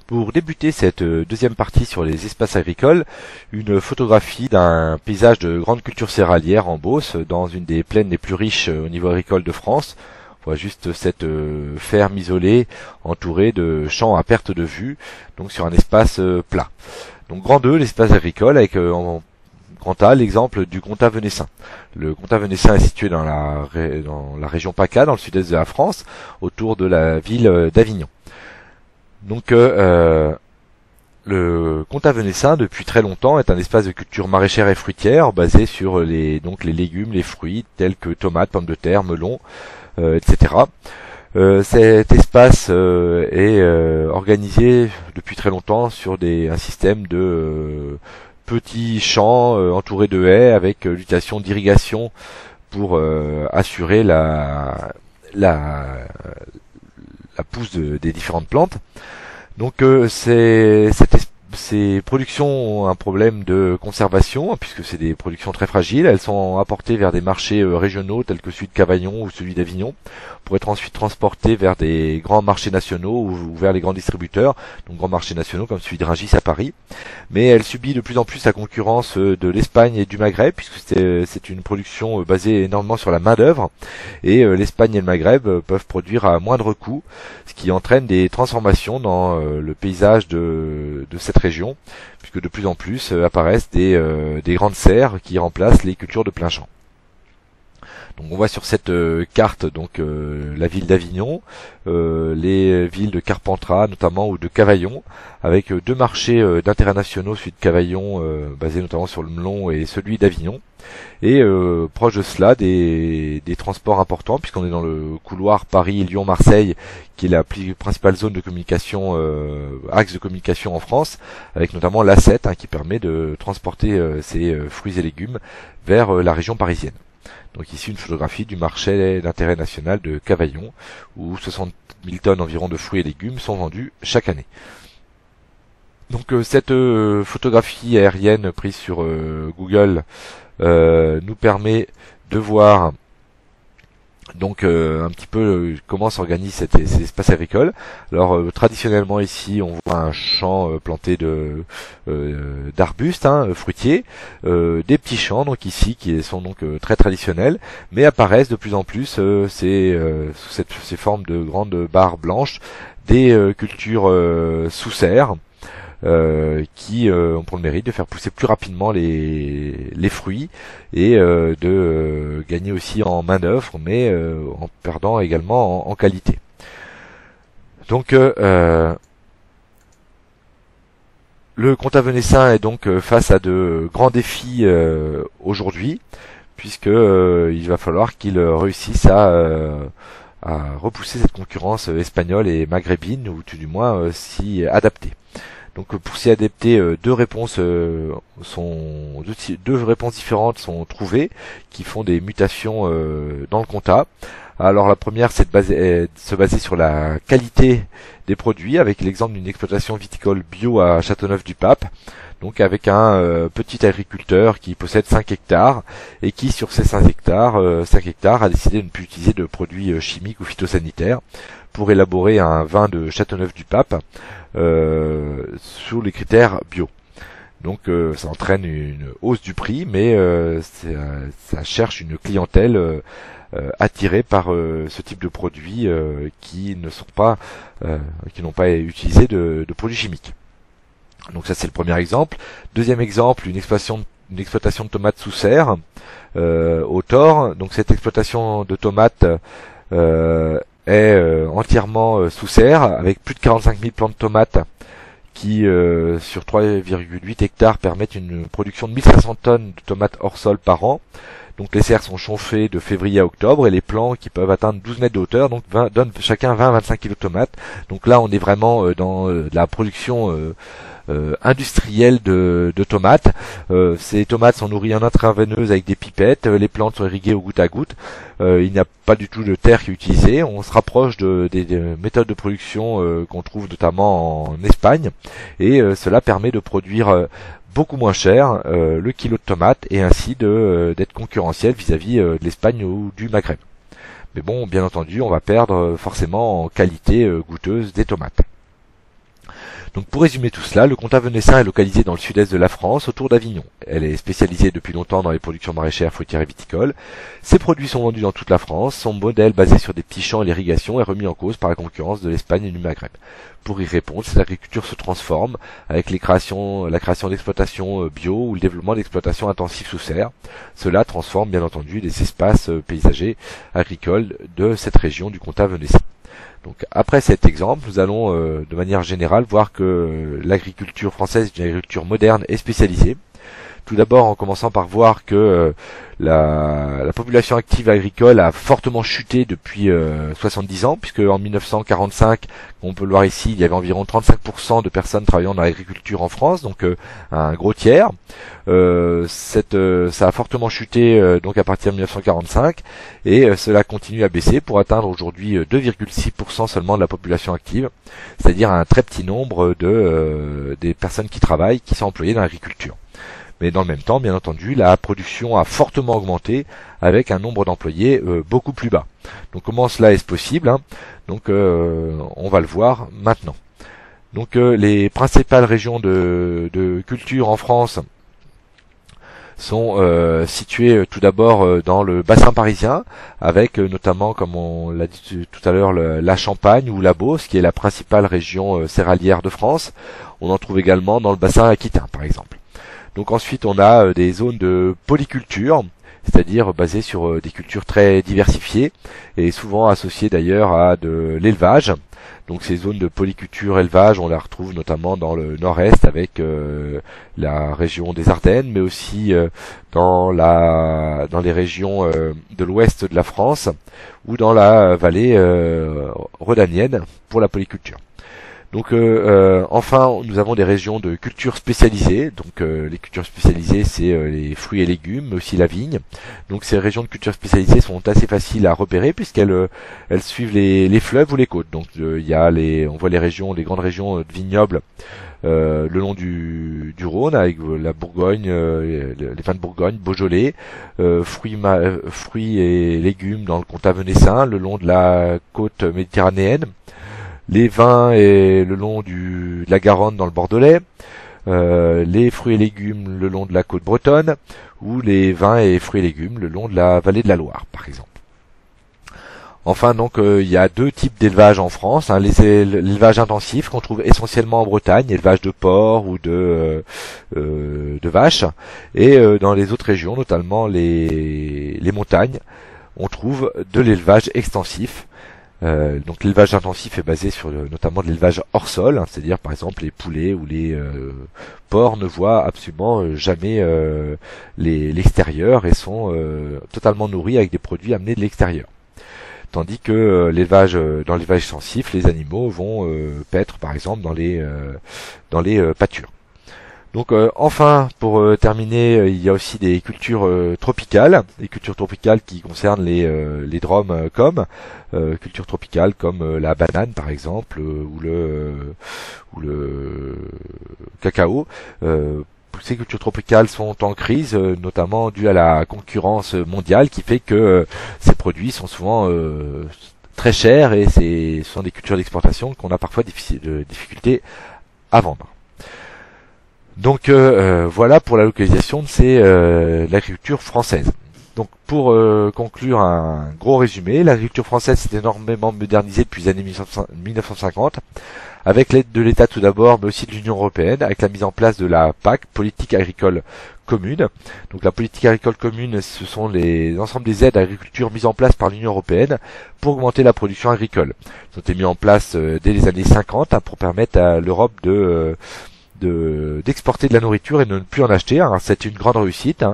Pour débuter cette deuxième partie sur les espaces agricoles, une photographie d'un paysage de grande culture céréalière en Beauce, dans une des plaines les plus riches au niveau agricole de France. On voit juste cette ferme isolée, entourée de champs à perte de vue, donc sur un espace plat. Donc grand 2, l'espace agricole, avec en grand A l'exemple du Comtat venessin. Le Comtat venessin est situé dans la région PACA, dans le sud-est de la France, autour de la ville d'Avignon. Donc le Comtat venessin, depuis très longtemps, est un espace de culture maraîchère et fruitière basé sur les légumes, les fruits tels que tomates, pommes de terre, melons, etc. Cet espace est organisé depuis très longtemps sur un système de petits champs entourés de haies avec l'utilisation d'irrigation pour assurer la pousse des différentes plantes. Donc ces productions ont un problème de conservation, puisque c'est des productions très fragiles. Elles sont apportées vers des marchés régionaux tels que celui de Cavaillon ou celui d'Avignon, pour être ensuite transportées vers des grands marchés nationaux ou vers les grands distributeurs, donc grands marchés nationaux comme celui de Rungis à Paris. Mais elle subit de plus en plus la concurrence de l'Espagne et du Maghreb, puisque c'est une production basée énormément sur la main d'œuvre, et l'Espagne et le Maghreb peuvent produire à moindre coût, ce qui entraîne des transformations dans le paysage de cette région, puisque de plus en plus apparaissent des grandes serres qui remplacent les cultures de plein champ. Donc on voit sur cette carte la ville d'Avignon, les villes de Carpentras notamment ou de Cavaillon, avec deux marchés d'intérêt nationaux, celui de Cavaillon basé notamment sur le melon et celui d'Avignon, et proche de cela des transports importants, puisqu'on est dans le couloir Paris-Lyon-Marseille, qui est la principale zone de communication, axe de communication en France, avec notamment l'A7 qui permet de transporter ces fruits et légumes vers la région parisienne. Donc ici une photographie du marché d'intérêt national de Cavaillon, où 60 000 tonnes environ de fruits et légumes sont vendus chaque année. Donc cette photographie aérienne prise sur Google nous permet de voir un petit peu comment s'organisent ces espaces agricoles. Alors traditionnellement ici on voit un champ planté d'arbustes fruitiers, des petits champs donc ici qui sont très traditionnels, mais apparaissent de plus en plus sous ces formes de grandes barres blanches des cultures sous serre, qui ont pour le mérite de faire pousser plus rapidement les fruits et de gagner aussi en main d'œuvre, mais en perdant également en qualité. Donc le Comtat venessin est donc face à de grands défis aujourd'hui, puisque il va falloir qu'il réussisse à repousser cette concurrence espagnole et maghrébine, ou tout du moins s'y adapter. Donc pour s'y adapter, deux réponses différentes sont trouvées, qui font des mutations dans le Comtat. Alors la première, c'est de se baser sur la qualité des produits, avec l'exemple d'une exploitation viticole bio à Châteauneuf-du-Pape, donc avec un petit agriculteur qui possède 5 hectares et qui sur ces 5 hectares a décidé de ne plus utiliser de produits chimiques ou phytosanitaires pour élaborer un vin de Châteauneuf-du-Pape sous les critères bio. Donc ça entraîne une hausse du prix, mais ça cherche une clientèle attirée par ce type de produits qui n'ont pas utilisé de produits chimiques. Donc ça c'est le premier exemple. Deuxième exemple, une exploitation de tomates sous serre au Thor. Donc cette exploitation de tomates est entièrement sous serre, avec plus de 45 000 plants de tomates qui, sur 3,8 hectares, permettent une production de 1500 tonnes de tomates hors sol par an. Donc les serres sont chauffées de février à octobre, et les plants qui peuvent atteindre 12 mètres de hauteur donnent chacun 20-25 kg de tomates. Donc là on est vraiment dans la production industrielle de tomates. Ces tomates sont nourries en intraveineuse avec des pipettes, les plantes sont irriguées au goutte à goutte, il n'y a pas du tout de terre qui est utilisée. On se rapproche des méthodes de production qu'on trouve notamment en Espagne, et cela permet de produire beaucoup moins cher le kilo de tomates, et ainsi d'être concurrentiel vis-à-vis de l'Espagne ou du Maghreb. Mais bon, bien entendu, on va perdre forcément en qualité goûteuse des tomates. Donc pour résumer tout cela, le comtat venessin est localisé dans le sud-est de la France, autour d'Avignon. Elle est spécialisée depuis longtemps dans les productions maraîchères, fruitières et viticoles. Ses produits sont vendus dans toute la France. Son modèle basé sur des petits champs et l'irrigation est remis en cause par la concurrence de l'Espagne et du Maghreb. Pour y répondre, cette agriculture se transforme avec la création d'exploitations bio ou le développement d'exploitations intensives sous serre. Cela transforme bien entendu les espaces paysagers agricoles de cette région du comtat venessin. Donc après cet exemple, nous allons de manière générale voir que l'agriculture française est une agriculture moderne et spécialisée. Tout d'abord en commençant par voir que la population active agricole a fortement chuté depuis 70 ans, puisque en 1945, on peut le voir ici, il y avait environ 35% de personnes travaillant dans l'agriculture en France, donc un gros tiers. Ça a fortement chuté donc à partir de 1945, et cela continue à baisser pour atteindre aujourd'hui 2,6% seulement de la population active, c'est-à-dire un très petit nombre des personnes qui travaillent, qui sont employées dans l'agriculture. Mais dans le même temps, bien entendu, la production a fortement augmenté avec un nombre d'employés beaucoup plus bas. Donc comment cela est-ce possible, hein? Donc on va le voir maintenant. Donc les principales régions de culture en France sont situées tout d'abord dans le bassin parisien, avec notamment, comme on l'a dit tout à l'heure, la Champagne ou la Beauce, qui est la principale région céréalière de France. On en trouve également dans le bassin aquitain, par exemple. Donc ensuite on a des zones de polyculture, c'est-à-dire basées sur des cultures très diversifiées et souvent associées d'ailleurs à de l'élevage. Donc ces zones de polyculture élevage, on les retrouve notamment dans le nord-est avec la région des Ardennes, mais aussi dans les régions de l'ouest de la France ou dans la vallée rhodanienne pour la polyculture. Donc enfin, nous avons des régions de cultures spécialisées. Donc les cultures spécialisées, c'est les fruits et légumes, mais aussi la vigne. Donc ces régions de cultures spécialisées sont assez faciles à repérer puisqu'elles suivent les fleuves ou les côtes. Donc on voit les grandes régions de vignobles le long du Rhône, avec la Bourgogne, les vins de Bourgogne, Beaujolais, fruits et légumes dans le comtat venessin, le long de la côte méditerranéenne. Les vins et le long de la Garonne dans le Bordelais, les fruits et légumes le long de la côte bretonne, ou les vins et fruits et légumes le long de la vallée de la Loire, par exemple. Enfin, donc, il y a deux types d'élevage en France, hein, l'élevage intensif qu'on trouve essentiellement en Bretagne, élevage de porcs ou de vaches, et dans les autres régions, notamment les montagnes, on trouve de l'élevage extensif. Donc l'élevage intensif est basé sur notamment de l'élevage hors sol, hein, c'est-à-dire par exemple les poulets ou les porcs ne voient absolument jamais l'extérieur et sont totalement nourris avec des produits amenés de l'extérieur. Tandis que dans l'élevage extensif, les animaux vont paître par exemple dans les pâtures. Donc enfin, pour terminer, il y a aussi des cultures tropicales, qui concernent les DROM cultures tropicales comme la banane par exemple ou le cacao. Ces cultures tropicales sont en crise, notamment due à la concurrence mondiale qui fait que ces produits sont souvent très chers et ce sont des cultures d'exportation qu'on a parfois de difficultés à vendre. Donc voilà pour la localisation de l'agriculture française. Donc pour conclure un gros résumé, l'agriculture française s'est énormément modernisée depuis les années 1950, avec l'aide de l'État tout d'abord, mais aussi de l'Union européenne, avec la mise en place de la PAC, politique agricole commune. Donc la politique agricole commune, ce sont l'ensemble des aides à l'agriculture mises en place par l'Union européenne pour augmenter la production agricole. Ils ont été mis en place dès les années 50 pour permettre à l'Europe d'exporter de la nourriture et de ne plus en acheter. Alors, c'est une grande réussite,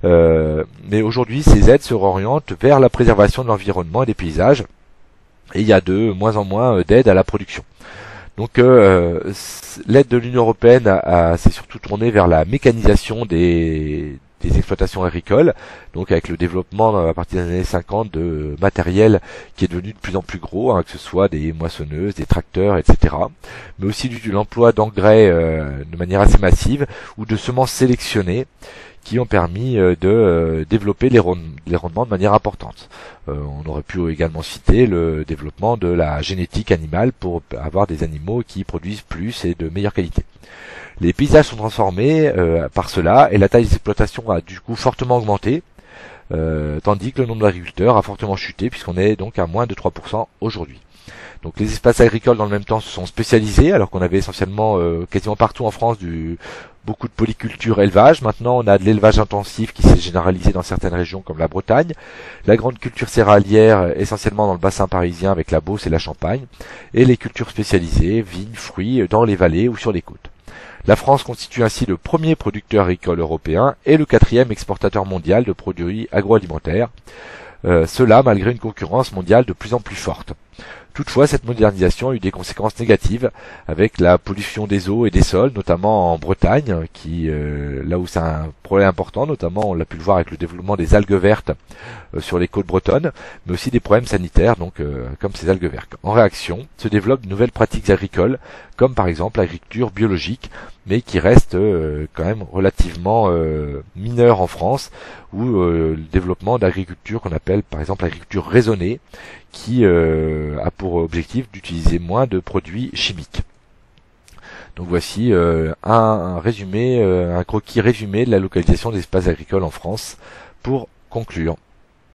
mais aujourd'hui ces aides se réorientent vers la préservation de l'environnement et des paysages, et il y a de moins en moins d'aide à la production. Donc l'aide de l'Union européenne s'est surtout tournée vers la mécanisation des des exploitations agricoles, donc avec le développement à partir des années 50 de matériel qui est devenu de plus en plus gros, que ce soit des moissonneuses, des tracteurs, etc. Mais aussi l'emploi d'engrais de manière assez massive ou de semences sélectionnées qui ont permis de développer les rendements de manière importante. On aurait pu également citer le développement de la génétique animale pour avoir des animaux qui produisent plus et de meilleure qualité. Les paysages sont transformés par cela et la taille des exploitations a du coup fortement augmenté, tandis que le nombre d'agriculteurs a fortement chuté puisqu'on est donc à moins de 3% aujourd'hui. Donc les espaces agricoles dans le même temps se sont spécialisés alors qu'on avait essentiellement quasiment partout en France beaucoup de polyculture élevage. Maintenant on a de l'élevage intensif qui s'est généralisé dans certaines régions comme la Bretagne, la grande culture céréalière essentiellement dans le bassin parisien avec la Beauce et la Champagne, et les cultures spécialisées, vignes, fruits dans les vallées ou sur les côtes. La France constitue ainsi le premier producteur agricole européen et le quatrième exportateur mondial de produits agroalimentaires, cela malgré une concurrence mondiale de plus en plus forte. Toutefois, cette modernisation a eu des conséquences négatives avec la pollution des eaux et des sols, notamment en Bretagne, là où c'est un problème important, notamment on l'a pu le voir avec le développement des algues vertes sur les côtes bretonnes, mais aussi des problèmes sanitaires, comme ces algues vertes. En réaction, se développent de nouvelles pratiques agricoles, comme par exemple l'agriculture biologique, mais qui reste quand même relativement mineure en France, ou le développement d'agriculture qu'on appelle par exemple l'agriculture raisonnée, qui a pour objectif d'utiliser moins de produits chimiques. Donc voici un croquis résumé de la localisation des espaces agricoles en France pour conclure.